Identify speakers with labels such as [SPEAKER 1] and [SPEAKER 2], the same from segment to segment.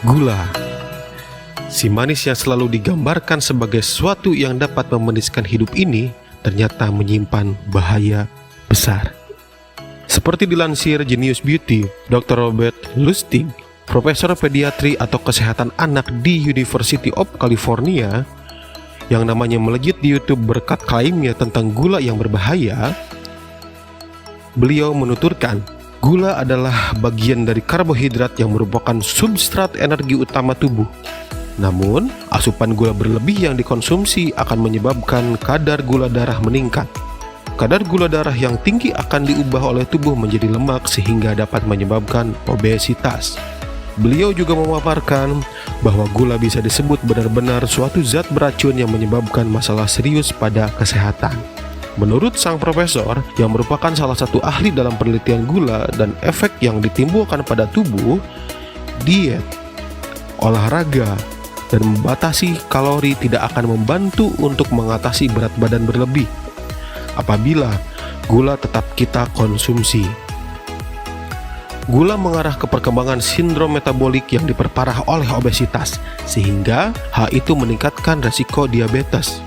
[SPEAKER 1] Gula, si manis yang selalu digambarkan sebagai sesuatu yang dapat memaniskan hidup ini, ternyata menyimpan bahaya besar. Seperti dilansir Genius Beauty, Dr. Robert Lustig, Profesor Pediatri atau Kesehatan Anak di University of California, yang namanya melejit di YouTube berkat klaimnya tentang gula yang berbahaya. Beliau menuturkan, gula adalah bagian dari karbohidrat yang merupakan substrat energi utama tubuh. Namun, asupan gula berlebih yang dikonsumsi akan menyebabkan kadar gula darah meningkat. Kadar gula darah yang tinggi akan diubah oleh tubuh menjadi lemak sehingga dapat menyebabkan obesitas. Beliau juga memaparkan bahwa gula bisa disebut benar-benar suatu zat beracun yang menyebabkan masalah serius pada kesehatan. Menurut sang profesor, yang merupakan salah satu ahli dalam penelitian gula dan efek yang ditimbulkan pada tubuh, diet, olahraga, dan membatasi kalori tidak akan membantu untuk mengatasi berat badan berlebih apabila gula tetap kita konsumsi. Gula mengarah ke perkembangan sindrom metabolik yang diperparah oleh obesitas, sehingga hal itu meningkatkan resiko diabetes.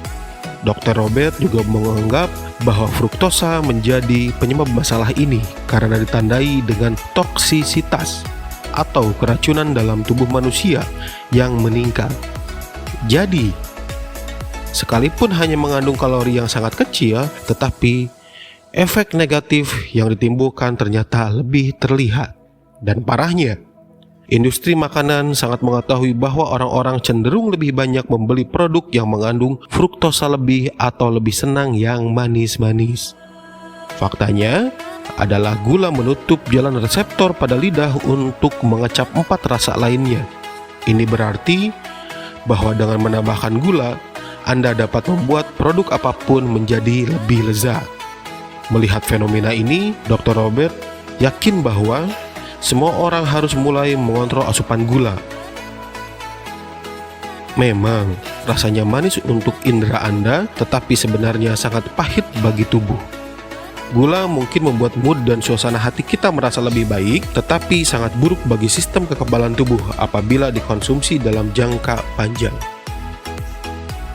[SPEAKER 1] Dr. Robert juga menganggap bahwa fruktosa menjadi penyebab masalah ini karena ditandai dengan toksisitas atau keracunan dalam tubuh manusia yang meningkat. Jadi, sekalipun hanya mengandung kalori yang sangat kecil, tetapi efek negatif yang ditimbulkan ternyata lebih terlihat. Dan parahnya, industri makanan sangat mengetahui bahwa orang-orang cenderung lebih banyak membeli produk yang mengandung fruktosa lebih atau lebih senang yang manis-manis. Faktanya adalah gula menutup jalan reseptor pada lidah untuk mengecap 4 rasa lainnya. Ini berarti bahwa dengan menambahkan gula, Anda dapat membuat produk apapun menjadi lebih lezat. Melihat fenomena ini, Dr. Robert yakin bahwa semua orang harus mulai mengontrol asupan gula. Memang rasanya manis untuk indera Anda, tetapi sebenarnya sangat pahit bagi tubuh. Gula mungkin membuat mood dan suasana hati kita merasa lebih baik, tetapi sangat buruk bagi sistem kekebalan tubuh apabila dikonsumsi dalam jangka panjang.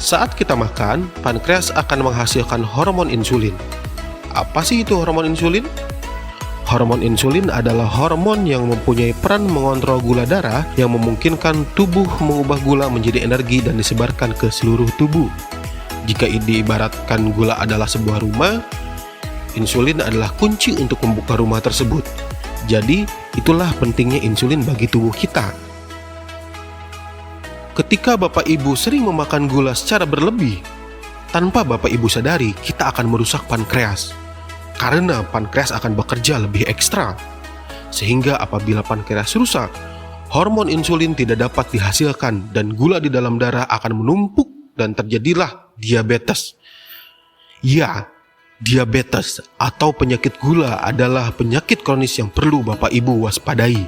[SPEAKER 1] Saat kita makan, pankreas akan menghasilkan hormon insulin. Apa sih itu hormon insulin? Hormon insulin adalah hormon yang mempunyai peran mengontrol gula darah yang memungkinkan tubuh mengubah gula menjadi energi dan disebarkan ke seluruh tubuh. Jika diibaratkan gula adalah sebuah rumah, insulin adalah kunci untuk membuka rumah tersebut. Jadi, itulah pentingnya insulin bagi tubuh kita. Ketika Bapak Ibu sering memakan gula secara berlebih, tanpa Bapak Ibu sadari, kita akan merusak pankreas. Karena pankreas akan bekerja lebih ekstra. Sehingga apabila pankreas rusak, hormon insulin tidak dapat dihasilkan dan gula di dalam darah akan menumpuk dan terjadilah diabetes. Ya, diabetes atau penyakit gula adalah penyakit kronis yang perlu Bapak Ibu waspadai.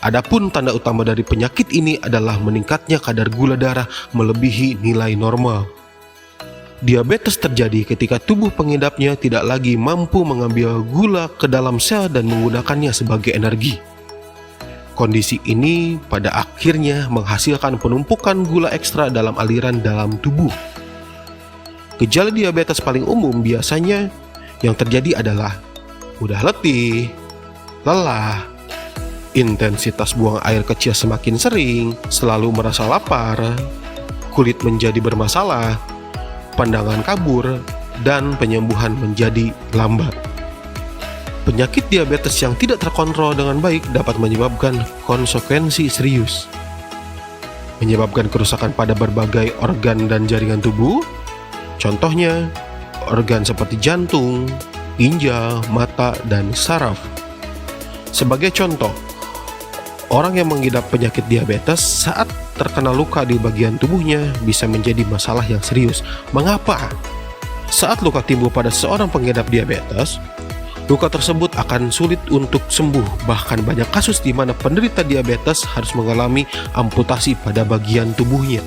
[SPEAKER 1] Adapun tanda utama dari penyakit ini adalah meningkatnya kadar gula darah melebihi nilai normal. Diabetes terjadi ketika tubuh pengidapnya tidak lagi mampu mengambil gula ke dalam sel dan menggunakannya sebagai energi. Kondisi ini pada akhirnya menghasilkan penumpukan gula ekstra dalam aliran dalam tubuh. Gejala diabetes paling umum biasanya yang terjadi adalah mudah letih, lelah, intensitas buang air kecil semakin sering, selalu merasa lapar, kulit menjadi bermasalah, pandangan kabur, dan penyembuhan menjadi lambat. Penyakit diabetes yang tidak terkontrol dengan baik dapat menyebabkan konsekuensi serius, menyebabkan kerusakan pada berbagai organ dan jaringan tubuh. Contohnya, organ seperti jantung, ginjal, mata, dan saraf. Sebagai contoh, orang yang mengidap penyakit diabetes saat terkena luka di bagian tubuhnya bisa menjadi masalah yang serius. Mengapa? Saat luka timbul pada seorang pengidap diabetes, luka tersebut akan sulit untuk sembuh. Bahkan banyak kasus di mana penderita diabetes harus mengalami amputasi pada bagian tubuhnya.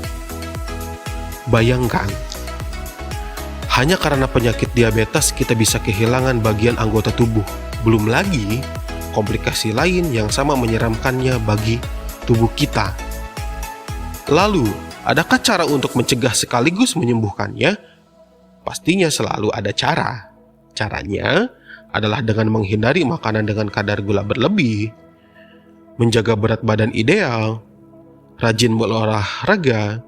[SPEAKER 1] Bayangkan, hanya karena penyakit diabetes kita bisa kehilangan bagian anggota tubuh. Belum lagi komplikasi lain yang sama menyeramkannya bagi tubuh kita. Lalu, adakah cara untuk mencegah sekaligus menyembuhkannya? Pastinya selalu ada cara. Caranya adalah dengan menghindari makanan dengan kadar gula berlebih, menjaga berat badan ideal, rajin berolahraga,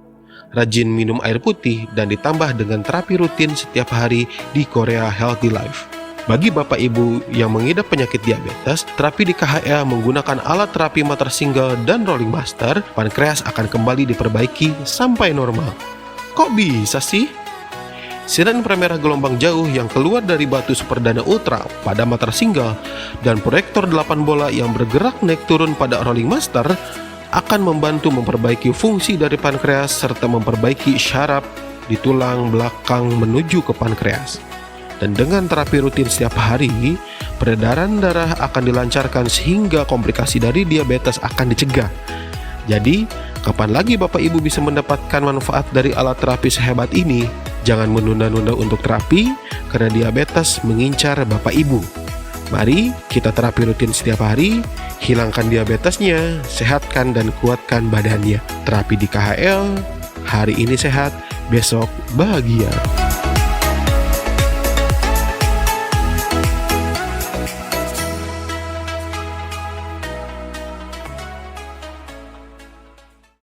[SPEAKER 1] rajin minum air putih, dan ditambah dengan terapi rutin setiap hari di Korea Healthy Life. Bagi Bapak Ibu yang mengidap penyakit diabetes, terapi di KHL menggunakan alat terapi motor single dan rolling master, pankreas akan kembali diperbaiki sampai normal. Kok bisa sih? Sinar inframerah gelombang jauh yang keluar dari batu superdana ultra pada motor single dan proyektor 8 bola yang bergerak naik turun pada rolling master akan membantu memperbaiki fungsi dari pankreas serta memperbaiki syaraf di tulang belakang menuju ke pankreas. Dan dengan terapi rutin setiap hari, peredaran darah akan dilancarkan sehingga komplikasi dari diabetes akan dicegah. Jadi, kapan lagi Bapak Ibu bisa mendapatkan manfaat dari alat terapi sehebat ini? Jangan menunda-nunda untuk terapi, karena diabetes mengincar Bapak Ibu. Mari kita terapi rutin setiap hari, hilangkan diabetesnya, sehatkan dan kuatkan badannya. Terapi di KHL, hari ini sehat, besok bahagia.